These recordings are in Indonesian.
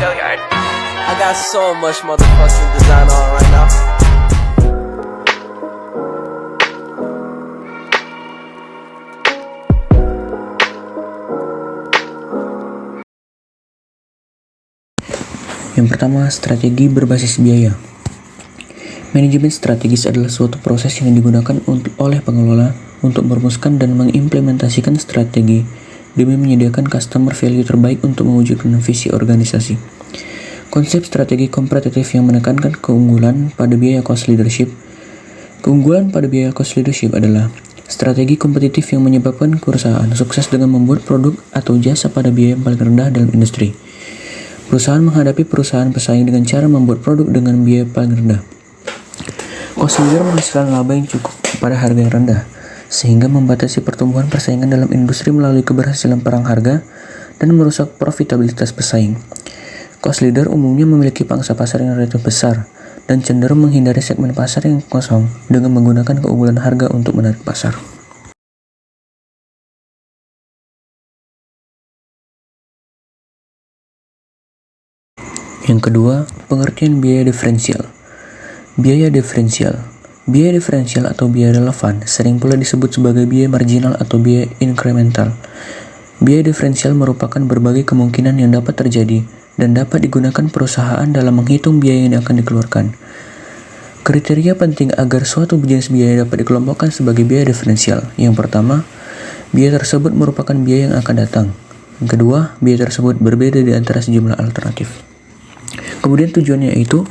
I got so much motherfucking design on right now. Yang pertama, strategi berbasis biaya. Manajemen strategis adalah suatu proses yang digunakan oleh pengelola untuk merumuskan dan mengimplementasikan strategi demi menyediakan customer value terbaik untuk mewujudkan visi organisasi. Konsep strategi kompetitif yang menekankan keunggulan pada biaya cost leadership. Keunggulan pada biaya cost leadership adalah strategi kompetitif yang menyebabkan perusahaan sukses dengan membuat produk atau jasa pada biaya yang paling rendah dalam industri. Perusahaan menghadapi perusahaan pesaing dengan cara membuat produk dengan biaya paling rendah. Cost leader menghasilkan laba yang cukup pada harga yang rendah, sehingga membatasi pertumbuhan persaingan dalam industri melalui keberhasilan perang harga dan merusak profitabilitas pesaing. Cost leader umumnya memiliki pangsa pasar yang relatif besar dan cenderung menghindari segmen pasar yang kosong dengan menggunakan keunggulan harga untuk menarik pasar. Yang kedua, pengertian biaya diferensial. Biaya diferensial atau biaya relevan sering pula disebut sebagai biaya marginal atau biaya incremental. Biaya diferensial merupakan berbagai kemungkinan yang dapat terjadi dan dapat digunakan perusahaan dalam menghitung biaya yang akan dikeluarkan. Kriteria penting agar suatu jenis biaya dapat dikelompokkan sebagai biaya diferensial. Yang pertama, biaya tersebut merupakan biaya yang akan datang. Yang kedua, biaya tersebut berbeda di antara sejumlah alternatif. Kemudian tujuannya yaitu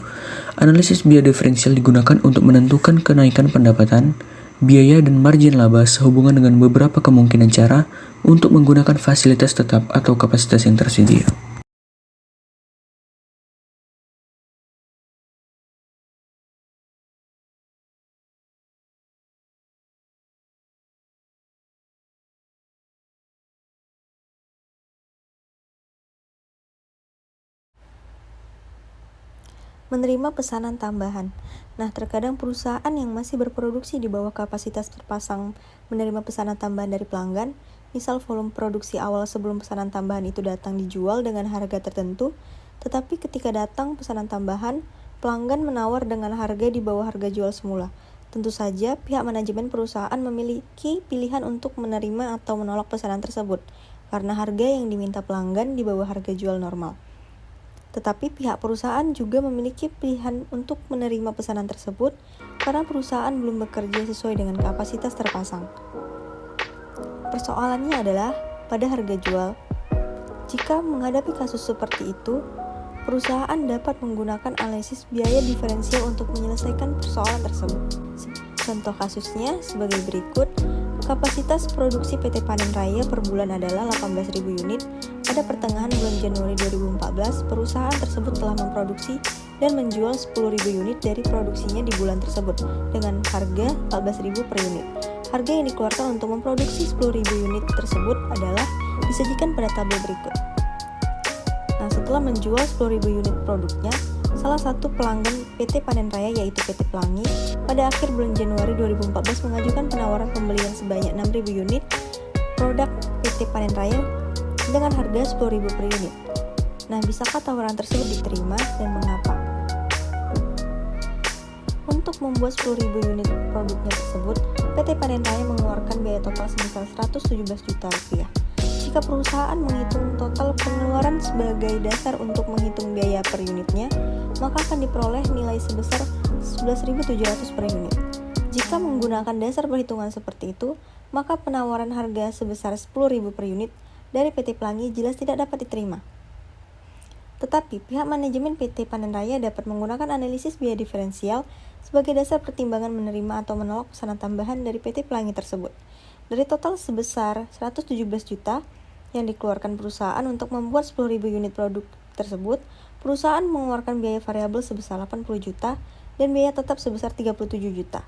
analisis biaya diferensial digunakan untuk menentukan kenaikan pendapatan, biaya dan margin laba sehubungan dengan beberapa kemungkinan cara untuk menggunakan fasilitas tetap atau kapasitas yang tersedia. Menerima pesanan tambahan. Nah, terkadang perusahaan yang masih berproduksi di bawah kapasitas terpasang menerima pesanan tambahan dari pelanggan, misal volume produksi awal sebelum pesanan tambahan itu datang dijual dengan harga tertentu, tetapi ketika datang pesanan tambahan, pelanggan menawar dengan harga di bawah harga jual semula. Tentu saja, pihak manajemen perusahaan memiliki pilihan untuk menerima atau menolak pesanan tersebut, karena harga yang diminta pelanggan di bawah harga jual normal. Tetapi pihak perusahaan juga memiliki pilihan untuk menerima pesanan tersebut karena perusahaan belum bekerja sesuai dengan kapasitas terpasang. Persoalannya adalah pada harga jual. Jika menghadapi kasus seperti itu, perusahaan dapat menggunakan analisis biaya diferensial untuk menyelesaikan persoalan tersebut. Contoh kasusnya sebagai berikut. Kapasitas produksi PT Panen Raya per bulan adalah 18.000 unit. Pada pertengahan bulan Januari 2014, perusahaan tersebut telah memproduksi dan menjual 10.000 unit dari produksinya di bulan tersebut dengan harga 14.000 per unit. Harga yang dikeluarkan untuk memproduksi 10.000 unit tersebut adalah disajikan pada tabel berikut. Nah, setelah menjual 10.000 unit produknya, salah satu pelanggan PT Panen Raya yaitu PT Pelangi pada akhir bulan Januari 2014 mengajukan penawaran pembelian sebanyak 6.000 unit produk PT Panen Raya dengan harga 10.000 per unit. Nah, bisakah tawaran tersebut diterima dan mengapa? Untuk membuat 10.000 unit produknya tersebut, PT Panen Raya mengeluarkan biaya total sebesar 117 juta rupiah. Jika perusahaan menghitung total pengeluaran sebagai dasar untuk menghitung biaya per unitnya, maka akan diperoleh nilai sebesar 11.700 per unit. Jika menggunakan dasar perhitungan seperti itu, maka penawaran harga sebesar 10.000 per unit dari PT Pelangi jelas tidak dapat diterima. Tetapi pihak manajemen PT Panen Raya dapat menggunakan analisis biaya diferensial sebagai dasar pertimbangan menerima atau menolak pesanan tambahan dari PT Pelangi tersebut. Dari total sebesar 117 juta yang dikeluarkan perusahaan untuk membuat 10.000 unit produk tersebut, perusahaan mengeluarkan biaya variabel sebesar 80 juta dan biaya tetap sebesar 37 juta.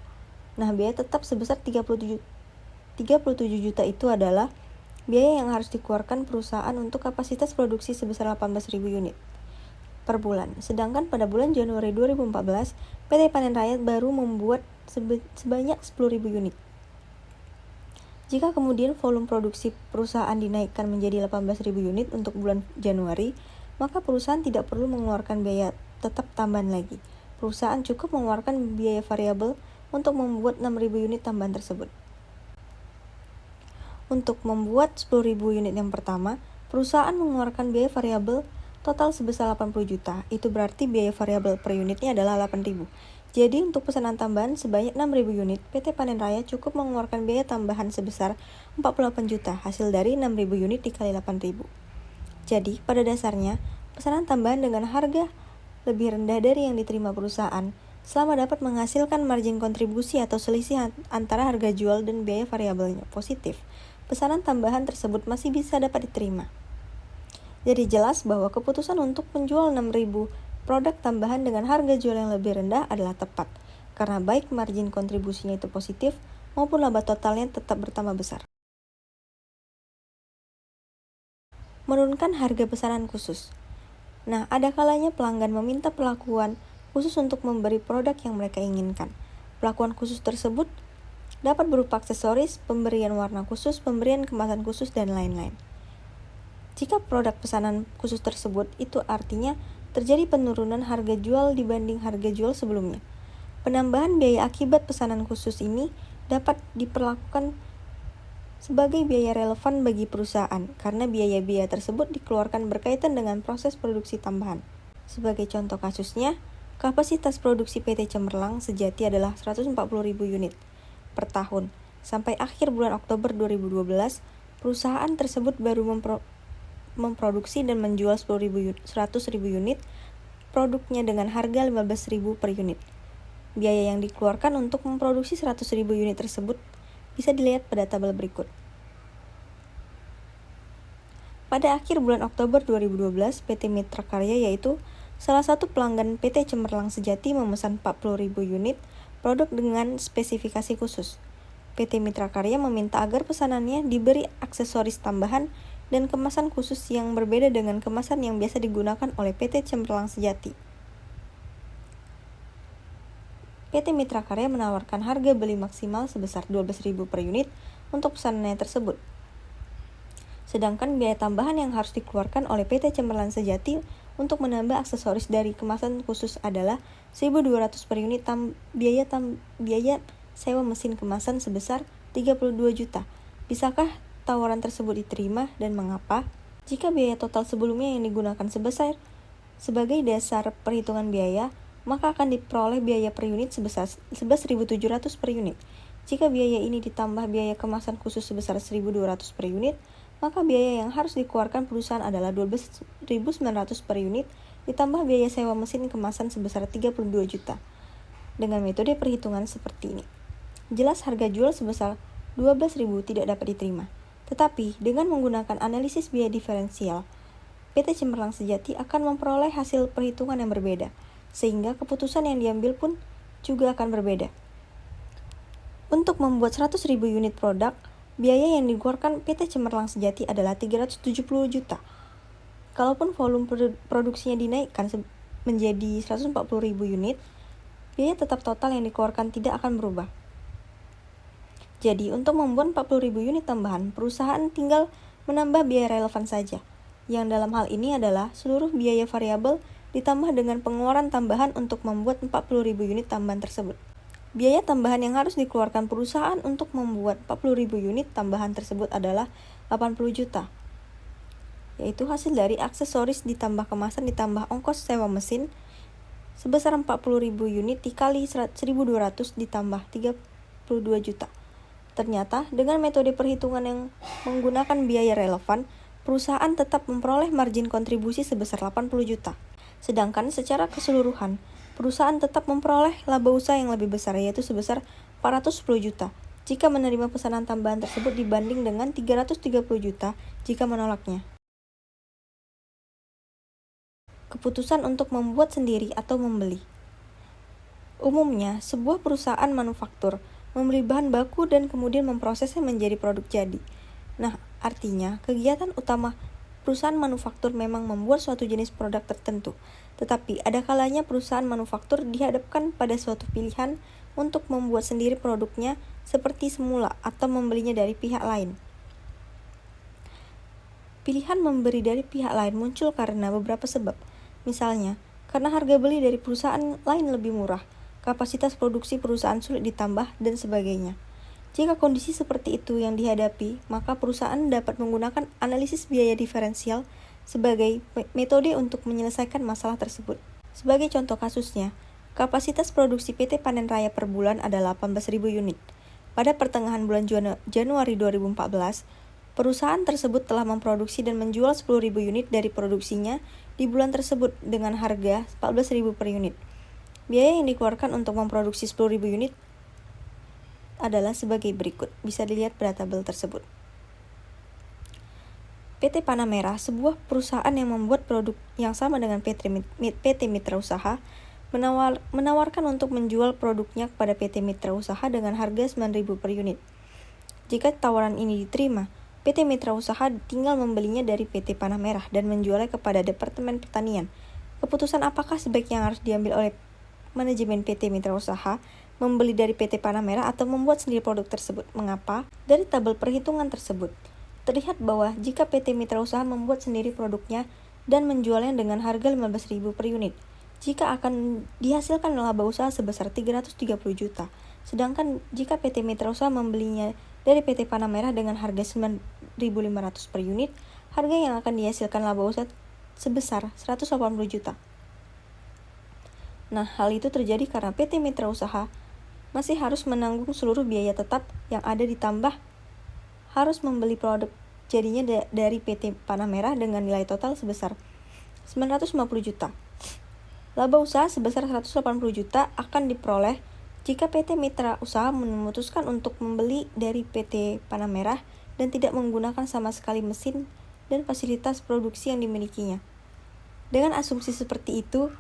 Nah, biaya tetap sebesar 37 juta itu adalah biaya yang harus dikeluarkan perusahaan untuk kapasitas produksi sebesar 18.000 unit per bulan. Sedangkan pada bulan Januari 2014, PT Panen Raya baru membuat sebanyak 10.000 unit. Jika kemudian volume produksi perusahaan dinaikkan menjadi 18.000 unit untuk bulan Januari, maka perusahaan tidak perlu mengeluarkan biaya tetap tambahan lagi. Perusahaan cukup mengeluarkan biaya variabel untuk membuat 6.000 unit tambahan tersebut. Untuk membuat 10.000 unit yang pertama, perusahaan mengeluarkan biaya variabel total sebesar 80 juta. Itu berarti biaya variabel per unitnya adalah 8.000. Jadi untuk pesanan tambahan sebanyak 6.000 unit, PT Panen Raya cukup mengeluarkan biaya tambahan sebesar 48 juta, hasil dari 6.000 unit dikali 8.000. Jadi pada dasarnya, pesanan tambahan dengan harga lebih rendah dari yang diterima perusahaan, selama dapat menghasilkan margin kontribusi atau selisih antara harga jual dan biaya variabelnya positif, pesanan tambahan tersebut masih bisa dapat diterima. Jadi jelas bahwa keputusan untuk menjual 6.000 produk tambahan dengan harga jual yang lebih rendah adalah tepat, karena baik margin kontribusinya itu positif maupun laba totalnya tetap bertambah besar. Menurunkan harga pesanan khusus. Nah, ada kalanya pelanggan meminta perlakuan khusus untuk memberi produk yang mereka inginkan. Perlakuan khusus tersebut dapat berupa aksesoris, pemberian warna khusus, pemberian kemasan khusus, dan lain-lain. Jika produk pesanan khusus tersebut, itu artinya terjadi penurunan harga jual dibanding harga jual sebelumnya. Penambahan biaya akibat pesanan khusus ini dapat diperlakukan sebagai biaya relevan bagi perusahaan karena biaya-biaya tersebut dikeluarkan berkaitan dengan proses produksi tambahan. Sebagai contoh kasusnya, kapasitas produksi PT Cemerlang Sejati adalah 140.000 unit per tahun. Sampai akhir bulan Oktober 2012, perusahaan tersebut baru memproduksi dan menjual 100.000 unit produknya dengan harga 15.000 per unit. Biaya yang dikeluarkan untuk memproduksi 100.000 unit tersebut bisa dilihat pada tabel berikut. Pada akhir bulan Oktober 2012, PT Mitra Karya yaitu salah satu pelanggan PT Cemerlang Sejati memesan 40.000 unit produk dengan spesifikasi khusus. PT Mitra Karya meminta agar pesanannya diberi aksesoris tambahan dan kemasan khusus yang berbeda dengan kemasan yang biasa digunakan oleh PT Cemerlang Sejati. PT Mitra Karya menawarkan harga beli maksimal sebesar 12.000 per unit untuk pesanannya tersebut. Sedangkan biaya tambahan yang harus dikeluarkan oleh PT Cemerlang Sejati untuk menambah aksesoris dari kemasan khusus adalah 1.200 per unit biaya sewa mesin kemasan sebesar 32 juta. Bisakah tawaran tersebut diterima dan mengapa? Jika biaya total sebelumnya yang digunakan sebagai dasar perhitungan biaya, maka akan diperoleh biaya per unit sebesar 11.700 per unit. Jika biaya ini ditambah biaya kemasan khusus sebesar 1.200 per unit, maka biaya yang harus dikeluarkan perusahaan adalah 12.900 per unit ditambah biaya sewa mesin kemasan sebesar 32 juta. Dengan metode perhitungan seperti ini, jelas harga jual sebesar 12.000 tidak dapat diterima. Tetapi dengan menggunakan analisis biaya diferensial, PT Cemerlang Sejati akan memperoleh hasil perhitungan yang berbeda, sehingga keputusan yang diambil pun juga akan berbeda. Untuk membuat 100.000 unit produk, biaya yang dikeluarkan PT Cemerlang Sejati adalah 370 juta. Kalaupun volume produksinya dinaikkan menjadi 140.000 unit, biaya tetap total yang dikeluarkan tidak akan berubah. Jadi, untuk membuat 40.000 unit tambahan, perusahaan tinggal menambah biaya relevan saja, yang dalam hal ini adalah seluruh biaya variabel ditambah dengan pengeluaran tambahan untuk membuat 40.000 unit tambahan tersebut. Biaya tambahan yang harus dikeluarkan perusahaan untuk membuat 40.000 unit tambahan tersebut adalah 80 juta, yaitu hasil dari aksesoris ditambah kemasan ditambah ongkos sewa mesin sebesar 40.000 unit dikali 1.200 ditambah 32 juta. Ternyata, dengan metode perhitungan yang menggunakan biaya relevan, perusahaan tetap memperoleh margin kontribusi sebesar 80 juta. Sedangkan secara keseluruhan, perusahaan tetap memperoleh laba usaha yang lebih besar yaitu sebesar 410 juta jika menerima pesanan tambahan tersebut dibanding dengan 330 juta jika menolaknya. Keputusan untuk membuat sendiri atau membeli. Umumnya, sebuah perusahaan manufaktur membeli bahan baku dan kemudian memprosesnya menjadi produk jadi. Nah, artinya kegiatan utama perusahaan manufaktur memang membuat suatu jenis produk tertentu. Tetapi ada kalanya perusahaan manufaktur dihadapkan pada suatu pilihan untuk membuat sendiri produknya seperti semula atau membelinya dari pihak lain. Pilihan memberi dari pihak lain muncul karena beberapa sebab. Misalnya, karena harga beli dari perusahaan lain lebih murah, kapasitas produksi perusahaan sulit ditambah, dan sebagainya. Jika kondisi seperti itu yang dihadapi, maka perusahaan dapat menggunakan analisis biaya diferensial sebagai metode untuk menyelesaikan masalah tersebut. Sebagai contoh kasusnya, kapasitas produksi PT Panen Raya per bulan adalah 18.000 unit. Pada pertengahan bulan Januari 2014, perusahaan tersebut telah memproduksi dan menjual 10.000 unit dari produksinya di bulan tersebut dengan harga 14.000 per unit. Biaya yang dikeluarkan untuk memproduksi 10.000 unit adalah sebagai berikut. Bisa dilihat pada tabel tersebut. PT Panamera, sebuah perusahaan yang membuat produk yang sama dengan PT Mitra Usaha, menawarkan untuk menjual produknya kepada PT Mitra Usaha dengan harga 9.000 per unit. Jika tawaran ini diterima, PT Mitra Usaha tinggal membelinya dari PT Panamera dan menjualnya kepada Departemen Pertanian. Keputusan apakah sebaiknya harus diambil oleh manajemen PT Mitra Usaha, membeli dari PT Panamera atau membuat sendiri produk tersebut? Mengapa? Dari tabel perhitungan tersebut, terlihat bahwa jika PT Mitra Usaha membuat sendiri produknya dan menjualnya dengan harga 15.000 per unit, jika akan dihasilkan laba usaha sebesar 330 juta. Sedangkan jika PT Mitra Usaha membelinya dari PT Panamera dengan harga 9.500 per unit, harga yang akan dihasilkan laba usaha sebesar 180 juta. Nah, hal itu terjadi karena PT Mitra Usaha masih harus menanggung seluruh biaya tetap yang ada ditambah harus membeli produk jadinya dari PT Panamera dengan nilai total sebesar 950 juta. Laba usaha sebesar 180 juta akan diperoleh jika PT Mitra Usaha memutuskan untuk membeli dari PT Panamera dan tidak menggunakan sama sekali mesin dan fasilitas produksi yang dimilikinya. Dengan asumsi seperti itu,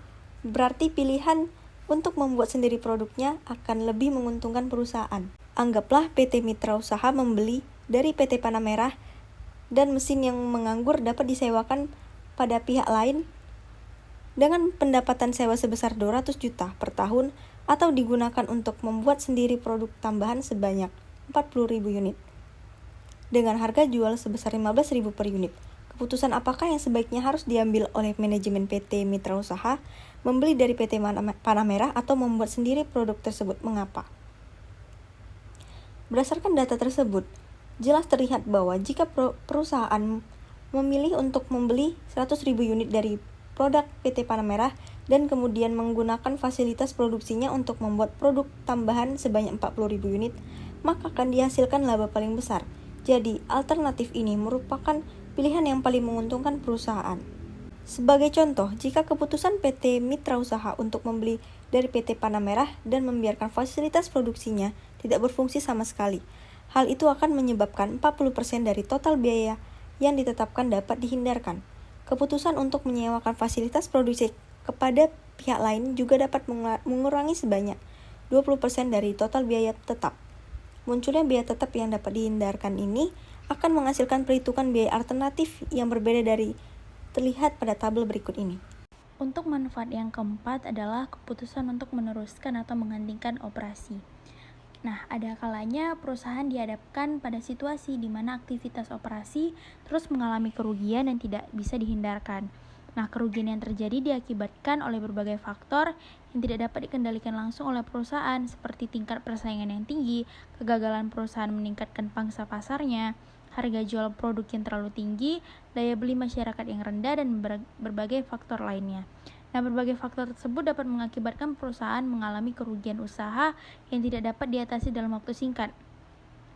berarti pilihan untuk membuat sendiri produknya akan lebih menguntungkan perusahaan. Anggaplah PT Mitra Usaha membeli dari PT Panamera dan mesin yang menganggur dapat disewakan pada pihak lain dengan pendapatan sewa sebesar 200 juta per tahun atau digunakan untuk membuat sendiri produk tambahan sebanyak 40.000 unit dengan harga jual sebesar 15.000 per unit. Keputusan apakah yang sebaiknya harus diambil oleh manajemen PT Mitra Usaha, membeli dari PT Panamera atau membuat sendiri produk tersebut? Mengapa? Berdasarkan data tersebut, jelas terlihat bahwa jika perusahaan memilih untuk membeli 100.000 unit dari produk PT Panamera dan kemudian menggunakan fasilitas produksinya untuk membuat produk tambahan sebanyak 40.000 unit, maka akan dihasilkan laba paling besar. Jadi, alternatif ini merupakan pilihan yang paling menguntungkan perusahaan. Sebagai contoh, jika keputusan PT Mitra Usaha untuk membeli dari PT Panamera dan membiarkan fasilitas produksinya tidak berfungsi sama sekali, hal itu akan menyebabkan 40% dari total biaya yang ditetapkan dapat dihindarkan. Keputusan untuk menyewakan fasilitas produksi kepada pihak lain juga dapat mengurangi sebanyak 20% dari total biaya tetap. Munculnya biaya tetap yang dapat dihindarkan ini akan menghasilkan perhitungan biaya alternatif yang berbeda dari terlihat pada tabel berikut ini. Untuk manfaat yang keempat adalah keputusan untuk meneruskan atau menghentikan operasi. Nah, ada kalanya perusahaan dihadapkan pada situasi di mana aktivitas operasi terus mengalami kerugian yang tidak bisa dihindarkan. Nah, kerugian yang terjadi diakibatkan oleh berbagai faktor yang tidak dapat dikendalikan langsung oleh perusahaan, seperti tingkat persaingan yang tinggi, kegagalan perusahaan meningkatkan pangsa pasarnya, harga jual produk yang terlalu tinggi, daya beli masyarakat yang rendah, dan berbagai faktor lainnya. Nah, berbagai faktor tersebut dapat mengakibatkan perusahaan mengalami kerugian usaha yang tidak dapat diatasi dalam waktu singkat.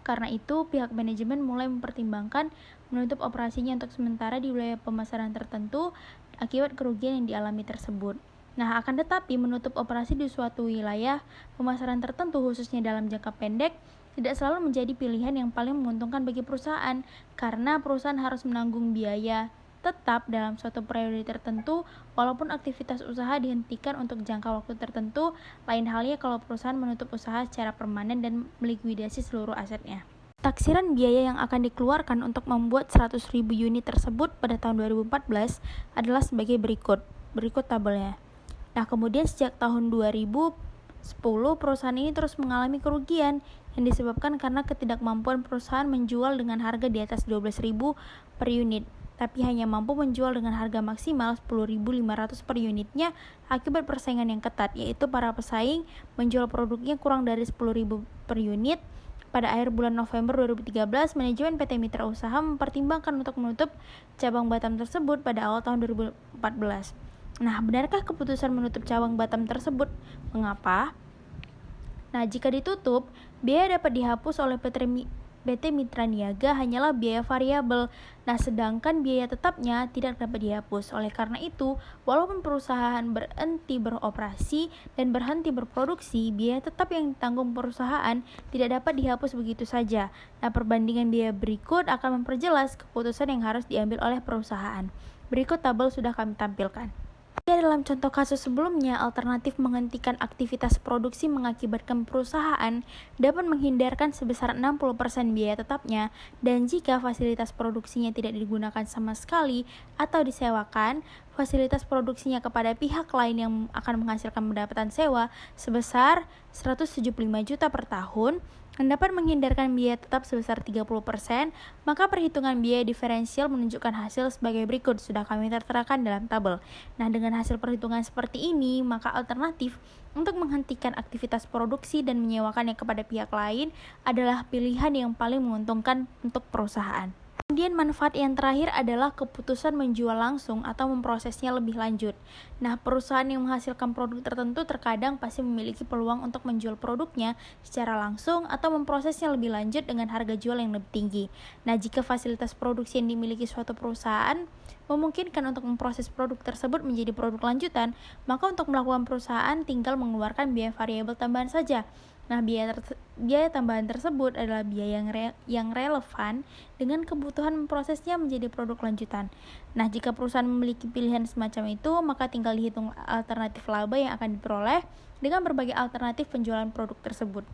Karena itu, pihak manajemen mulai mempertimbangkan menutup operasinya untuk sementara di wilayah pemasaran tertentu akibat kerugian yang dialami tersebut. Nah, akan tetapi menutup operasi di suatu wilayah pemasaran tertentu, khususnya dalam jangka pendek, tidak selalu menjadi pilihan yang paling menguntungkan bagi perusahaan, karena perusahaan harus menanggung biaya tetap dalam suatu periode tertentu, walaupun aktivitas usaha dihentikan untuk jangka waktu tertentu. Lain halnya kalau perusahaan menutup usaha secara permanen dan melikuidasi seluruh asetnya. Taksiran biaya yang akan dikeluarkan untuk membuat 100.000 unit tersebut pada tahun 2014 adalah sebagai berikut tabelnya. Nah, kemudian sejak tahun 2010 perusahaan ini terus mengalami kerugian yang disebabkan karena ketidakmampuan perusahaan menjual dengan harga di atas 12.000 per unit. tapi hanya mampu menjual dengan harga maksimal 10.500 per unitnya akibat persaingan yang ketat, yaitu para pesaing menjual produknya kurang dari 10.000 per unit. Pada akhir bulan November 2013, manajemen PT Mitra Usaha mempertimbangkan untuk menutup cabang Batam tersebut pada awal tahun 2014. Nah, benarkah keputusan menutup cabang Batam tersebut? Mengapa? Nah, jika ditutup, biaya dapat dihapus oleh PT Mitra Niaga hanyalah biaya variabel. Nah, sedangkan biaya tetapnya tidak dapat dihapus. Oleh karena itu, walaupun perusahaan berhenti beroperasi dan berhenti berproduksi, biaya tetap yang ditanggung perusahaan tidak dapat dihapus begitu saja. Nah, perbandingan biaya berikut akan memperjelas keputusan yang harus diambil oleh perusahaan. Berikut tabel sudah kami tampilkan. Dalam contoh kasus sebelumnya, alternatif menghentikan aktivitas produksi mengakibatkan perusahaan dapat menghindarkan sebesar 60% biaya tetapnya, dan jika fasilitas produksinya tidak digunakan sama sekali atau disewakan, fasilitas produksinya kepada pihak lain yang akan menghasilkan pendapatan sewa sebesar 175 juta per tahun, yang dapat menghindarkan biaya tetap sebesar 30%, maka perhitungan biaya diferensial menunjukkan hasil sebagai berikut, sudah kami terterakan dalam tabel. Nah, dengan hasil perhitungan seperti ini, maka alternatif untuk menghentikan aktivitas produksi dan menyewakannya kepada pihak lain adalah pilihan yang paling menguntungkan untuk perusahaan. Kemudian manfaat yang terakhir adalah keputusan menjual langsung atau memprosesnya lebih lanjut. Nah, perusahaan yang menghasilkan produk tertentu terkadang pasti memiliki peluang untuk menjual produknya secara langsung atau memprosesnya lebih lanjut dengan harga jual yang lebih tinggi. Nah, jika fasilitas produksi yang dimiliki suatu perusahaan memungkinkan untuk memproses produk tersebut menjadi produk lanjutan, maka untuk melakukan perusahaan tinggal mengeluarkan biaya variabel tambahan saja. Nah, biaya tambahan tersebut adalah biaya yang relevan dengan kebutuhan memprosesnya menjadi produk lanjutan. Nah, jika perusahaan memiliki pilihan semacam itu, maka tinggal dihitung alternatif laba yang akan diperoleh dengan berbagai alternatif penjualan produk tersebut.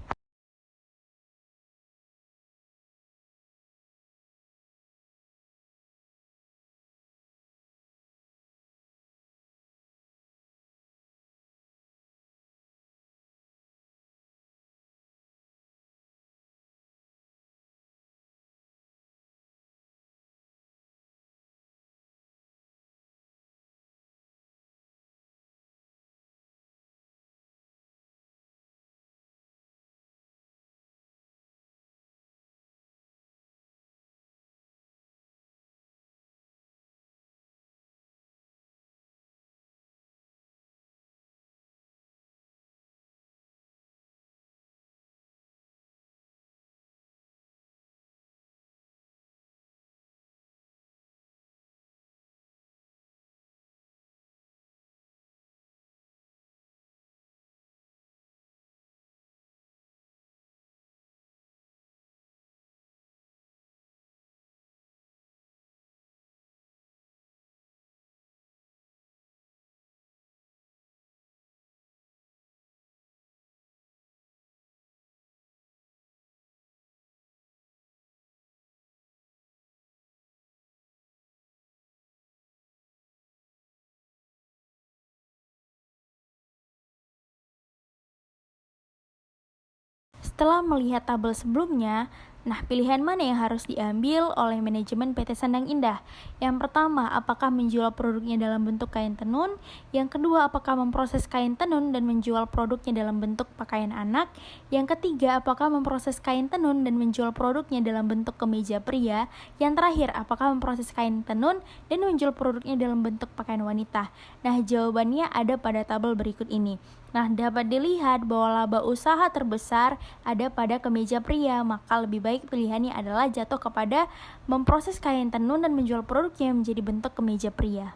Setelah melihat tabel sebelumnya, nah pilihan mana yang harus diambil oleh manajemen PT Sandang Indah? Yang pertama, apakah menjual produknya dalam bentuk kain tenun? Yang kedua, apakah memproses kain tenun dan menjual produknya dalam bentuk pakaian anak? Yang ketiga, apakah memproses kain tenun dan menjual produknya dalam bentuk kemeja pria? Yang terakhir, apakah memproses kain tenun dan menjual produknya dalam bentuk pakaian wanita? Nah, jawabannya ada pada tabel berikut ini. Nah, dapat dilihat bahwa laba usaha terbesar ada pada kemeja pria, maka lebih baik pilihannya adalah jatuh kepada memproses kain tenun dan menjual produknya menjadi bentuk kemeja pria.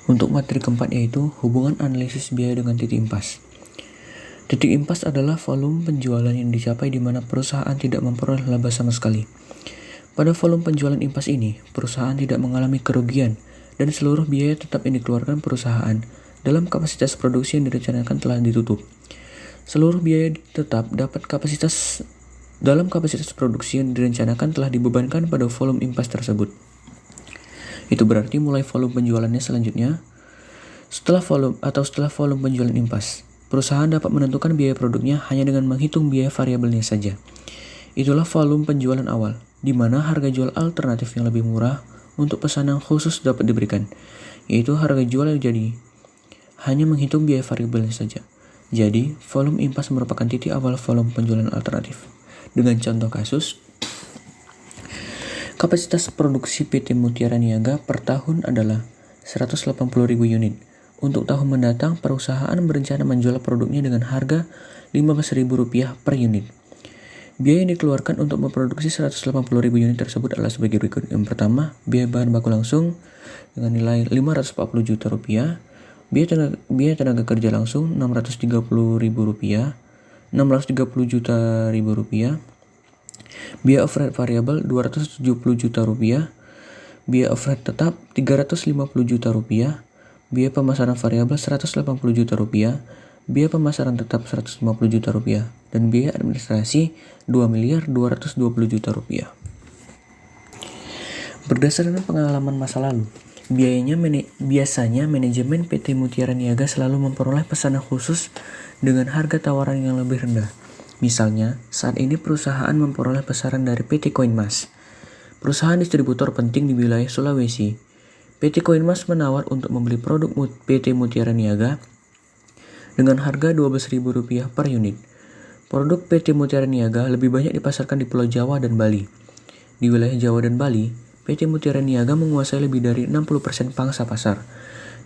Untuk materi keempat yaitu hubungan analisis biaya dengan titik impas. Titik impas adalah volume penjualan yang dicapai di mana perusahaan tidak memperoleh laba sama sekali. Pada volume penjualan impas ini, perusahaan tidak mengalami kerugian dan seluruh biaya tetap yang dikeluarkan perusahaan dalam kapasitas produksi yang direncanakan telah ditutup. Seluruh biaya tetap dalam kapasitas produksi yang direncanakan telah dibebankan pada volume impas tersebut. Itu berarti mulai volume penjualannya selanjutnya setelah volume penjualan impas. Perusahaan dapat menentukan biaya produknya hanya dengan menghitung biaya variabelnya saja. Itulah volume penjualan awal, di mana harga jual alternatif yang lebih murah untuk pesanan khusus dapat diberikan, yaitu harga jual yang jadi hanya menghitung biaya variabelnya saja. Jadi, volume impas merupakan titik awal volume penjualan alternatif. Dengan contoh kasus, kapasitas produksi PT Mutiara Niaga per tahun adalah 180.000 unit. Untuk tahun mendatang, perusahaan berencana menjual produknya dengan harga Rp15.000 per unit. Biaya yang dikeluarkan untuk memproduksi 180.000 unit tersebut adalah sebagai berikut. Yang pertama, biaya bahan baku langsung dengan nilai Rp540 juta, biaya tenaga kerja langsung Rp630 juta, biaya overhead variabel Rp270 juta, biaya overhead tetap Rp350 juta, biaya pemasaran variabel Rp180 juta, biaya pemasaran tetap Rp150 juta, dan biaya administrasi Rp2.220 juta. Berdasarkan pengalaman masa lalu, biasanya manajemen PT Mutiara Niaga selalu memperoleh pesanan khusus dengan harga tawaran yang lebih rendah. Misalnya, saat ini perusahaan memperoleh pesanan dari PT Koinmas, perusahaan distributor penting di wilayah Sulawesi. PT Koinmas menawar untuk membeli produk PT Mutiara Niaga dengan harga Rp12.000 per unit. Produk PT Mutiara Niaga lebih banyak dipasarkan di Pulau Jawa dan Bali. Di wilayah Jawa dan Bali, PT Mutiara Niaga menguasai lebih dari 60% pangsa pasar.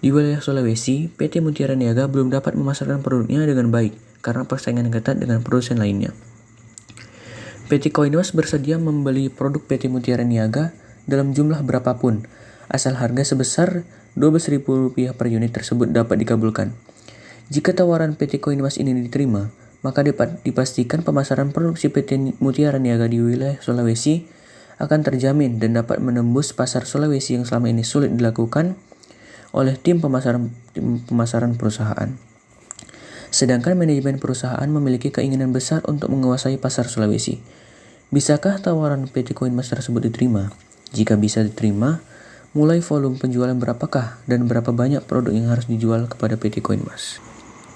Di wilayah Sulawesi, PT Mutiara Niaga belum dapat memasarkan produknya dengan baik karena persaingan ketat dengan produsen lainnya. PT Koinmas bersedia membeli produk PT Mutiara Niaga dalam jumlah berapapun, asal harga sebesar Rp12.000 per unit tersebut dapat dikabulkan. Jika tawaran PT Koinmas ini diterima, maka dapat dipastikan pemasaran produksi PT Mutiara Niaga di wilayah Sulawesi akan terjamin dan dapat menembus pasar Sulawesi yang selama ini sulit dilakukan oleh tim pemasaran perusahaan. Sedangkan manajemen perusahaan memiliki keinginan besar untuk menguasai pasar Sulawesi. Bisakah tawaran PT Koinmas tersebut diterima? Jika bisa diterima, mulai volume penjualan berapakah dan berapa banyak produk yang harus dijual kepada PT Koinmas.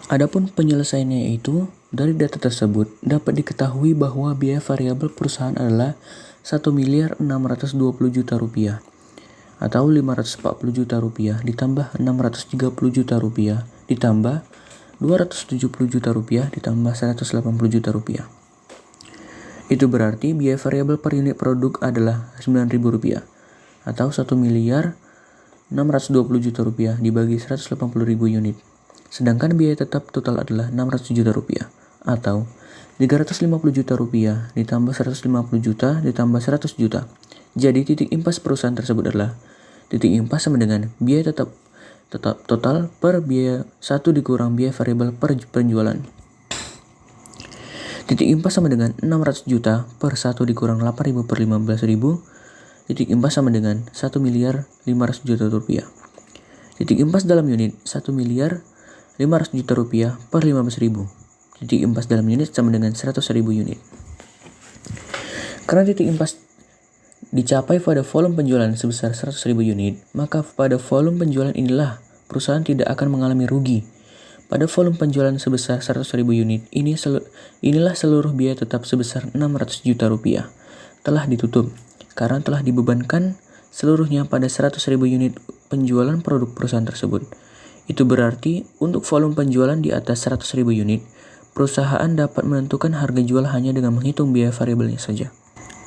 Adapun penyelesaiannya yaitu, dari data tersebut dapat diketahui bahwa biaya variabel perusahaan adalah Rp1.620 juta atau Rp540 juta ditambah Rp630 juta ditambah Rp270 juta ditambah Rp180 juta. Itu berarti biaya variabel per unit produk adalah Rp9.000 atau Rp1.620 juta dibagi 180.000 unit. Sedangkan biaya tetap total adalah Rp600 juta atau Rp350 juta ditambah 150 juta ditambah 100 juta. Jadi titik impas perusahaan tersebut adalah titik impas sama dengan biaya tetap total per biaya 1 dikurang biaya variabel per penjualan. Titik impas sama dengan 600 juta per 1 dikurang 8.000 per 15.000. Titik impas sama dengan Rp1.500 juta. Titik impas dalam unit Rp1.500 juta per 15.000. Titik impas dalam unit sama dengan 100.000 unit. Karena titik impas dicapai pada volume penjualan sebesar 100.000 unit, maka pada volume penjualan inilah perusahaan tidak akan mengalami rugi. Pada volume penjualan sebesar 100.000 unit, inilah seluruh biaya tetap sebesar Rp600 juta telah ditutup, karena telah dibebankan seluruhnya pada 100.000 unit penjualan produk perusahaan tersebut. Itu berarti untuk volume penjualan di atas 100.000 unit, perusahaan dapat menentukan harga jual hanya dengan menghitung biaya variabelnya saja.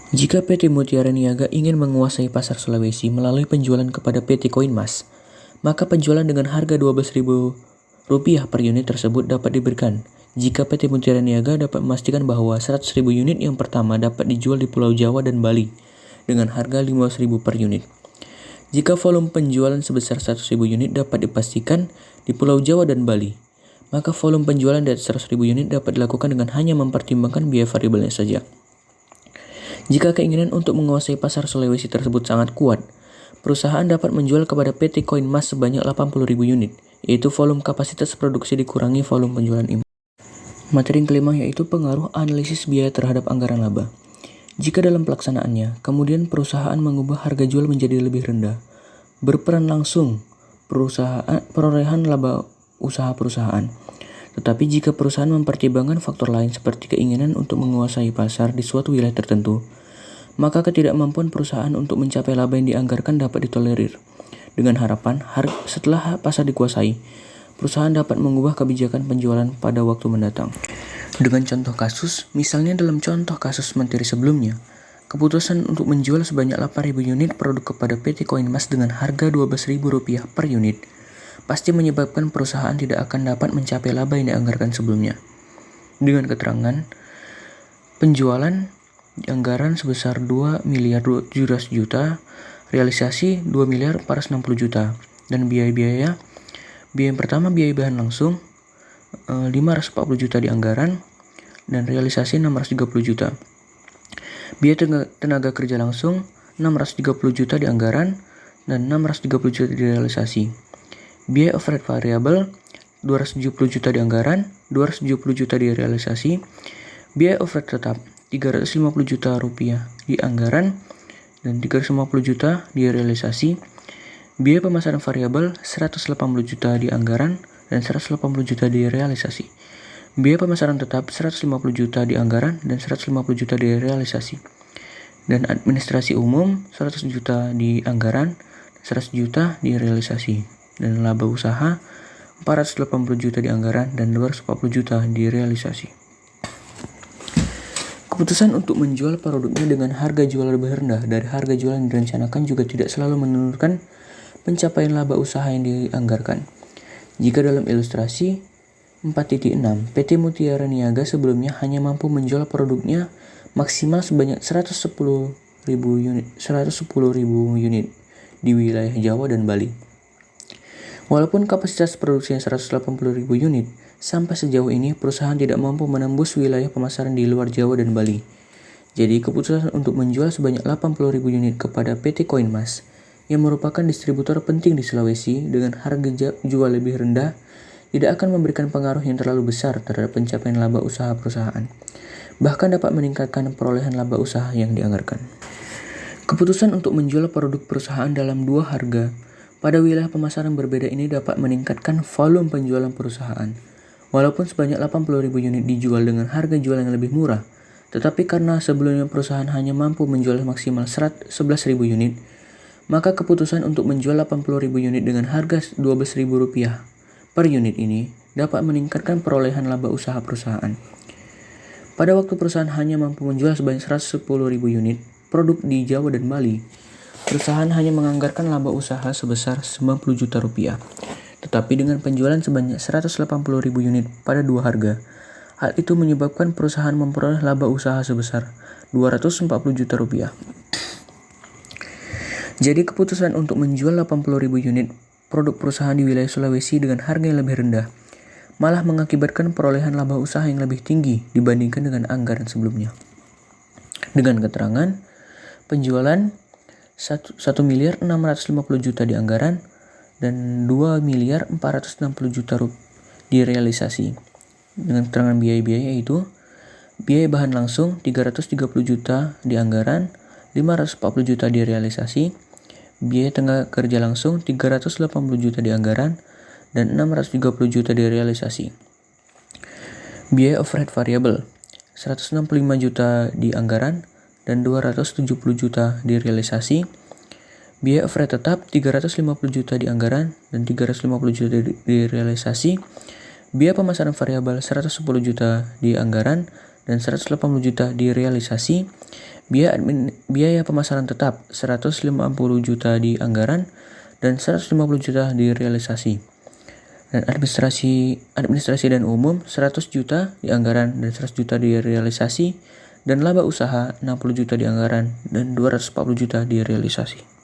Jika PT Mutiara Niaga ingin menguasai pasar Sulawesi melalui penjualan kepada PT Koinmas, maka penjualan dengan harga Rp12.000 per unit tersebut dapat diberikan. Jika PT Mutiara Niaga dapat memastikan bahwa 100.000 unit yang pertama dapat dijual di Pulau Jawa dan Bali dengan harga Rp15.000 per unit. Jika volume penjualan sebesar 100.000 unit dapat dipastikan di Pulau Jawa dan Bali, maka volume penjualan dari 100.000 unit dapat dilakukan dengan hanya mempertimbangkan biaya variabelnya saja. Jika keinginan untuk menguasai pasar Sulawesi tersebut sangat kuat, perusahaan dapat menjual kepada PT Koinmas sebanyak 80.000 unit, yaitu volume kapasitas produksi dikurangi volume penjualan impor. Materi yang kelima yaitu pengaruh analisis biaya terhadap anggaran laba. Jika dalam pelaksanaannya, kemudian perusahaan mengubah harga jual menjadi lebih rendah, berperan langsung perolehan laba usaha perusahaan. Tetapi jika perusahaan mempertimbangkan faktor lain seperti keinginan untuk menguasai pasar di suatu wilayah tertentu, maka ketidakmampuan perusahaan untuk mencapai laba yang dianggarkan dapat ditolerir. Dengan harapan, setelah pasar dikuasai, perusahaan dapat mengubah kebijakan penjualan pada waktu mendatang. Dengan contoh kasus, misalnya dalam contoh kasus Menteri sebelumnya, keputusan untuk menjual sebanyak 8.000 unit produk kepada PT Koinmas dengan harga Rp12.000 per unit pasti menyebabkan perusahaan tidak akan dapat mencapai laba yang dianggarkan sebelumnya. Dengan keterangan, penjualan anggaran sebesar 2 miliar 700 juta, realisasi 2 miliar 460 juta, dan biaya yang pertama biaya bahan langsung 540 juta di anggaran, dan realisasi 630 juta. Biaya tenaga kerja langsung 630 juta di anggaran dan 630 juta di realisasi. Biaya overhead variabel 270 juta di anggaran, 270 juta di realisasi. Biaya overhead tetap 350 juta rupiah di anggaran dan 350 juta di realisasi. Biaya pemasaran variabel 180 juta di anggaran dan 180 juta di realisasi. Biaya pemasaran tetap 150 juta di anggaran dan 150 juta di realisasi. Dan administrasi umum 100 juta di anggaran, 100 juta di realisasi. Dan laba usaha 480 juta di anggaran dan 240 juta di realisasi. Keputusan untuk menjual produknya dengan harga jual lebih rendah dari harga jual yang direncanakan juga tidak selalu menurunkan pencapaian laba usaha yang dianggarkan. Jika dalam ilustrasi 4.6, PT Mutiara Niaga sebelumnya hanya mampu menjual produknya maksimal sebanyak 110.000 unit di wilayah Jawa dan Bali. Walaupun kapasitas produksinya 180.000 unit, sampai sejauh ini perusahaan tidak mampu menembus wilayah pemasaran di luar Jawa dan Bali. Jadi keputusan untuk menjual sebanyak 80.000 unit kepada PT Koinmas yang merupakan distributor penting di Sulawesi dengan harga jual lebih rendah tidak akan memberikan pengaruh yang terlalu besar terhadap pencapaian laba usaha perusahaan. Bahkan dapat meningkatkan perolehan laba usaha yang dianggarkan. Keputusan untuk menjual produk perusahaan dalam dua harga pada wilayah pemasaran berbeda ini dapat meningkatkan volume penjualan perusahaan. Walaupun sebanyak 80.000 unit dijual dengan harga jual yang lebih murah, tetapi karena sebelumnya perusahaan hanya mampu menjual maksimal 11.000 unit, maka keputusan untuk menjual 80.000 unit dengan harga Rp12.000 per unit ini dapat meningkatkan perolehan laba usaha perusahaan. Pada waktu perusahaan hanya mampu menjual sebanyak 110.000 unit produk di Jawa dan Bali, perusahaan hanya menganggarkan laba usaha sebesar Rp90 juta. Tetapi dengan penjualan sebanyak 180.000 unit pada dua harga, hal itu menyebabkan perusahaan memperoleh laba usaha sebesar Rp240 juta. Jadi keputusan untuk menjual 80.000 unit produk perusahaan di wilayah Sulawesi dengan harga yang lebih rendah malah mengakibatkan perolehan laba usaha yang lebih tinggi dibandingkan dengan anggaran sebelumnya. Dengan keterangan, penjualan 1 miliar 650 juta di anggaran dan 2 miliar 460 juta di realisasi. Dengan keterangan biaya-biaya yaitu biaya bahan langsung 330 juta di anggaran, 540 juta di realisasi. Biaya tenaga kerja langsung 380 juta di anggaran dan 630 juta di realisasi. Biaya overhead variabel 165 juta di anggaran dan 270 juta di realisasi. Biaya overhead tetap 350 juta di anggaran dan 350 juta di realisasi. Biaya pemasaran variabel 110 juta di anggaran dan 180 juta di realisasi. Biaya pemasaran tetap 150 juta di anggaran dan 150 juta di realisasi. Dan administrasi dan umum 100 juta di anggaran dan 100 juta di realisasi. Dan laba usaha 60 juta di anggaran dan 240 juta di realisasi.